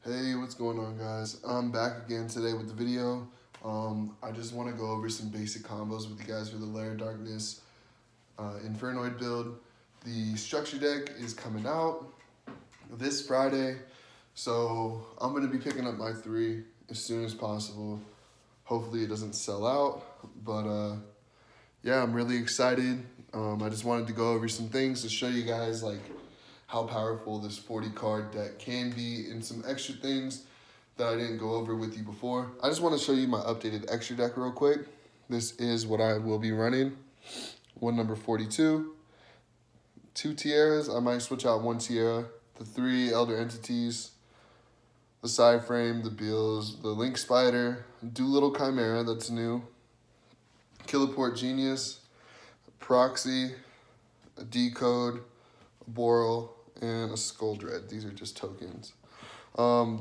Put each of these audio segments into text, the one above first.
Hey, what's going on, guys? I'm back again today with the video. I just want to go over some basic combos with you guys for the Lair Darkness Inferoid build. The structure deck is coming out this Friday, so I'm going to be picking up my 3 as soon as possible. Hopefully it doesn't sell out, but yeah, I'm really excited. I just wanted to go over some things to show you guys like how powerful this 40 card deck can be and some extra things that I didn't go over with you before. I just want to show you my updated extra deck real quick. This is what I will be running. One number 42, 2 tiaras. I might switch out 1 tiara, the 3 elder entities, the side frame, the bills, the link spider, Doolittle chimera, that's new, Killeport genius, proxy, a decode, a Borreload, and a Skull Dread. These are just tokens.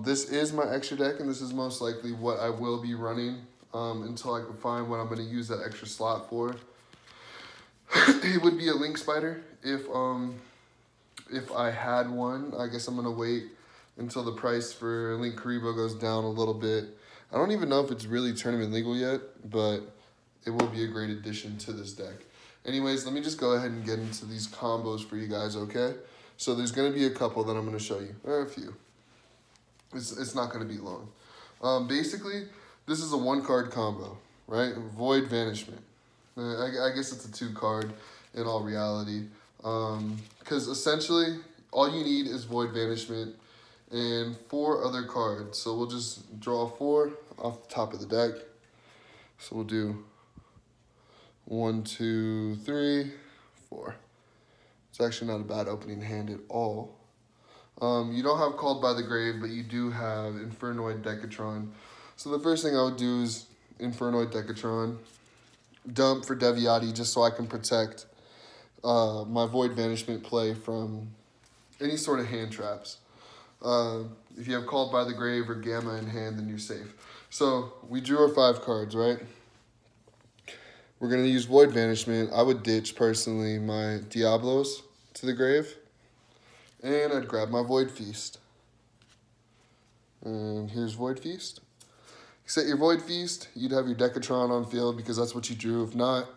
This is my extra deck, and this is most likely what I will be running until I can find what I'm going to use that extra slot for. It would be a Link Spider if I had one. I guess I'm going to wait until the price for Link Karibo goes down a little bit. I don't even know if it's really tournament legal yet, but it will be a great addition to this deck. Anyways, let me just go ahead and get into these combos for you guys, okay? So there's going to be a couple that I'm going to show you, or a few. It's not going to be long. Basically, this is a 1-card combo, right? Void Vanishment. I guess it's a 2-card in all reality. Because essentially, all you need is Void Vanishment and 4 other cards. So we'll just draw 4 off the top of the deck. So we'll do 1, 2, 3, 4. It's actually not a bad opening hand at all. You don't have Called by the Grave, but you do have Inferoid Decatron. So the first thing I would do is Inferoid Decatron. Dump for Deviati just so I can protect my Void Vanishment play from any sort of hand traps. If you have Called by the Grave or Gamma in hand, then you're safe. So we drew our 5 cards, right? We're going to use Void Vanishment. I would ditch, personally, my Diablos to the grave. And I'd grab my Void Feast. And here's Void Feast. You set your Void Feast, you'd have your Decatron on field because that's what you drew. If not,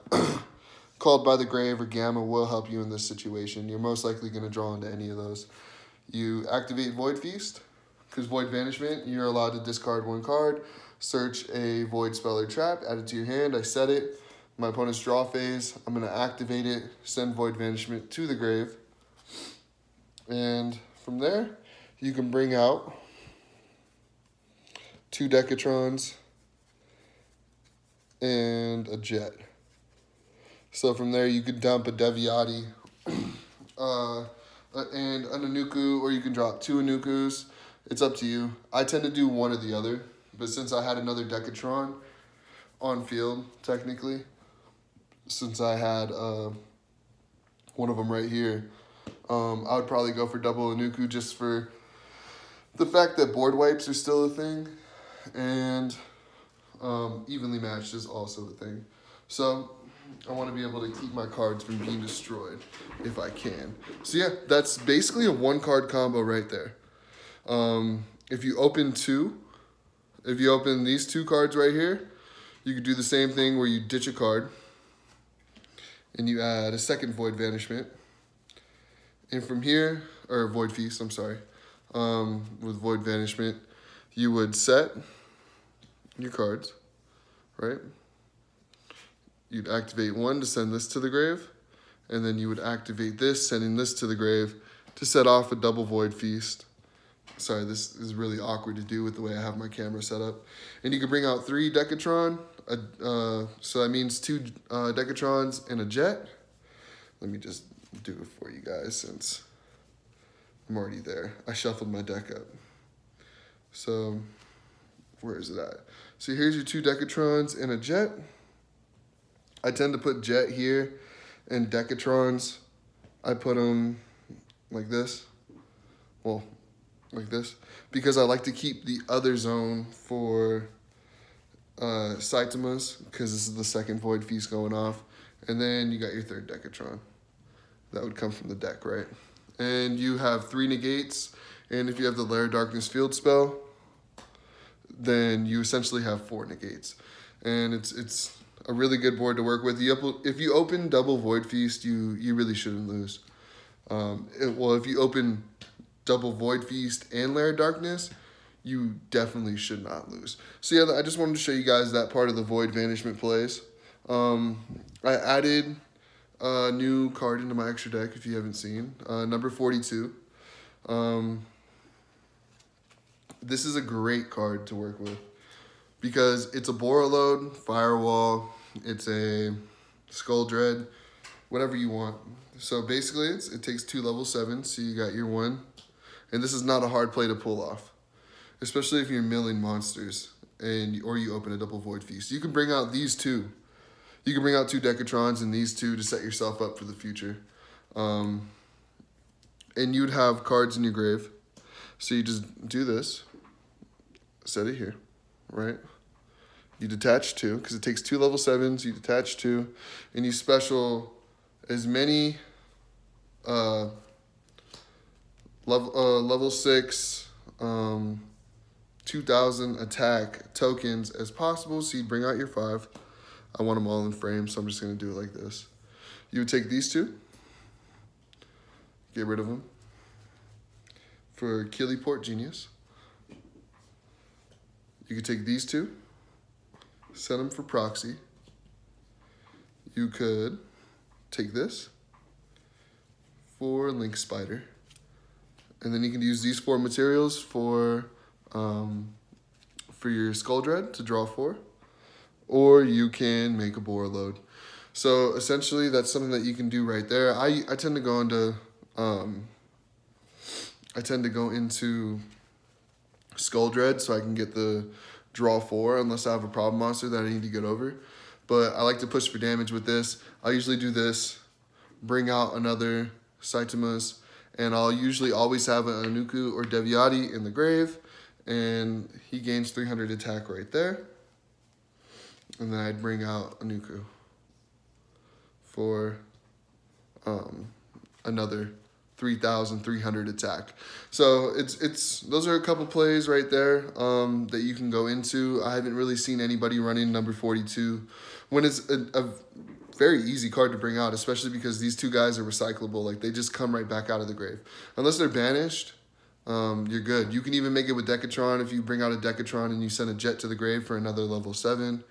Called by the Grave or Gamma will help you in this situation. You're most likely going to draw into any of those. You activate Void Feast, because Void Vanishment, you're allowed to discard 1 card, search a Void Spell or Trap, add it to your hand. I set it. My opponent's draw phase, I'm going to activate it, send Void Vanishment to the grave. And from there, you can bring out 2 Decatrons and a Jet. So from there, you can dump a Deviati and an Anuku, or you can drop 2 Anukus. It's up to you. I tend to do one or the other, but since I had another Decatron on field, technically, since I had one of them right here, I would probably go for double Anuku just for the fact that board wipes are still a thing, and evenly matched is also a thing. So I want to be able to keep my cards from being destroyed if I can. So yeah, that's basically a 1-card combo right there. If you open these 2 cards right here, you could do the same thing where you ditch a card and you add a 2nd Void Vanishment. And from here, or Void Feast, I'm sorry, with Void Vanishment, you would set your cards, right? You'd activate 1 to send this to the grave, and then you would activate this, sending this to the grave to set off a double Void Feast. Sorry, this is really awkward to do with the way I have my camera set up. And you can bring out 3 Decatron, so that means 2 Decatrons and a Jet. Let me just do it for you guys since I'm already there. I shuffled my deck up. So, where is it at? So here's your 2 Decatrons and a Jet. I tend to put Jet here, and Decatrons, I put them like this. Well, like this. Because I like to keep the other zone for Saitamas, because this is the 2nd Void Feast going off. And then you got your 3rd Decatron. That would come from the deck, right? And you have 3 negates And if you have the Lair Darkness field spell, then you essentially have 4 negates. And it's a really good board to work with. If you open double Void Feast, you really shouldn't lose. Well, if you open double Void Feast and Lair Darkness, you definitely should not lose. So yeah, I just wanted to show you guys that part of the Void Vanishment plays. I added a new card into my extra deck if you haven't seen. Number 42. This is a great card to work with because it's a Borreload, Firewall, it's a Skull Dread, whatever you want. So basically it takes 2 level 7, so you got your 1. And this is not a hard play to pull off, especially if you're milling monsters or you open a double Void Feast. You can bring out these 2. You can bring out 2 Decatrons and these 2 to set yourself up for the future. And you'd have cards in your grave. So you just do this, set it here, right? You detach 2, because it takes 2 level 7s, you detach 2, and you special as many level 6, 2000 attack tokens as possible. So you bring out your 5. I want them all in frame, so I'm just going to do it like this. You would take these 2, get rid of them for Killyport Genius. You could take these 2, set them for Proxy. You could take this for Link Spider. And then you can use these 4 materials for your Skull Dread to draw 4. Or you can make a Borreload. So essentially that's something that you can do right there. I tend to go into Skull Dread so I can get the draw 4 unless I have a problem monster that I need to get over. But I like to push for damage with this. I usually do this, bring out another Saitama's, and I'll usually always have an Anuku or Deviati in the grave, and he gains 300 attack right there. And then I'd bring out Anuku for another 3,300 attack. So those are a couple plays right there that you can go into. I haven't really seen anybody running number 42 when it's a very easy card to bring out, especially because these 2 guys are recyclable. Like, they just come right back out of the grave. Unless they're banished, you're good. You can even make it with Decatron if you bring out a Decatron and you send a Jet to the grave for another level 7.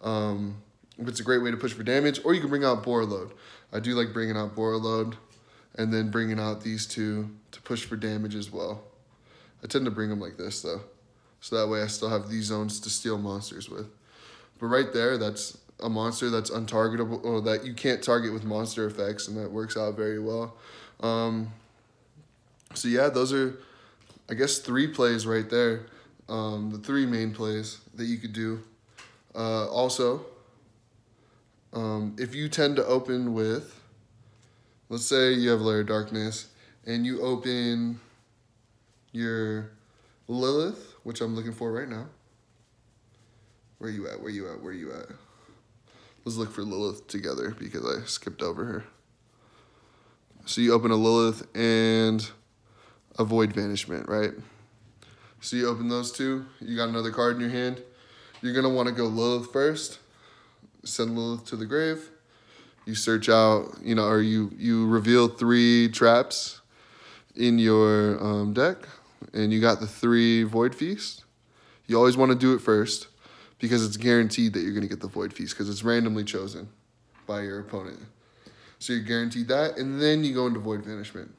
It's a great way to push for damage. Or you can bring out Borreload. I do like bringing out Borreload and then bringing out these 2 to push for damage as well. I tend to bring them like this, though. So that way I still have these zones to steal monsters with. But right there, that's a monster that's untargetable, or that you can't target with monster effects, and that works out very well. So yeah, those are, I guess, 3 plays right there. The 3 main plays that you could do. Also, if you tend to open with, let's say you have Lair Darkness, and you open your Lilith, which I'm looking for right now. Where you at? Where you at? Where you at? Let's look for Lilith together because I skipped over her. So you open a Lilith and a Void Vanishment, right? So you open those 2. You got another card in your hand. You're going to want to go Lilith first. Send Lilith to the grave. You search out, or you reveal 3 traps in your deck. And you got the 3 Void Feast. You always want to do it first, because it's guaranteed that you're going to get the Void Feast, because it's randomly chosen by your opponent. So you're guaranteed that, and then you go into Void Vanishment.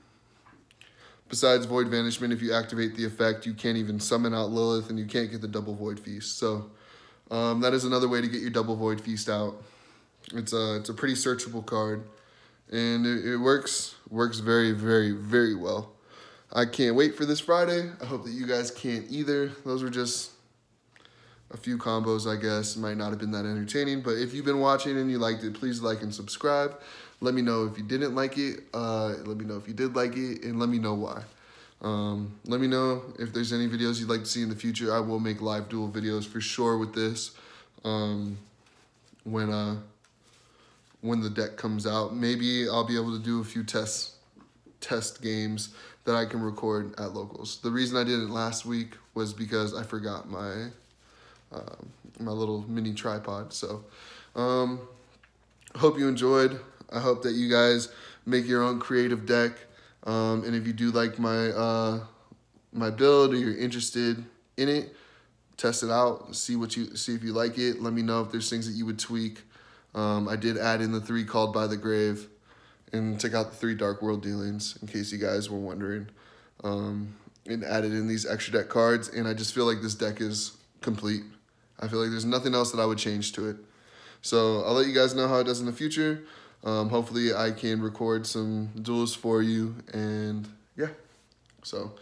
Besides Void Vanishment, if you activate the effect, you can't even summon out Lilith, and you can't get the double Void Feast. So that is another way to get your double Void Feast out. It's a pretty searchable card, and it works very, very, very well. I can't wait for this Friday. I hope that you guys can't either. Those were just a few combos, I guess. Might not have been that entertaining, but if you've been watching and you liked it, please like and subscribe. Let me know if you didn't like it. Let me know if you did like it, and let me know why. Let me know if there's any videos you'd like to see in the future. I will make live duel videos for sure with this when the deck comes out. Maybe I'll be able to do a few test games that I can record at locals. The reason I didn't last week was because I forgot my my little mini tripod. So hope you enjoyed. I hope that you guys make your own creative deck. And if you do like my my build or you're interested in it, test it out, see if you like it. Let me know if there's things that you would tweak. I did add in the 3 Called by the Grave and took out the 3 Dark World dealings, in case you guys were wondering. And added in these extra deck cards, and I just feel like this deck is complete. I feel like there's nothing else that I would change to it. So I'll let you guys know how it does in the future. Hopefully I can record some duels for you, and yeah. So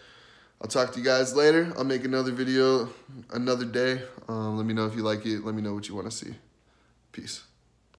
I'll talk to you guys later. I'll make another video another day. Let me know if you like it. Let me know what you want to see. Peace.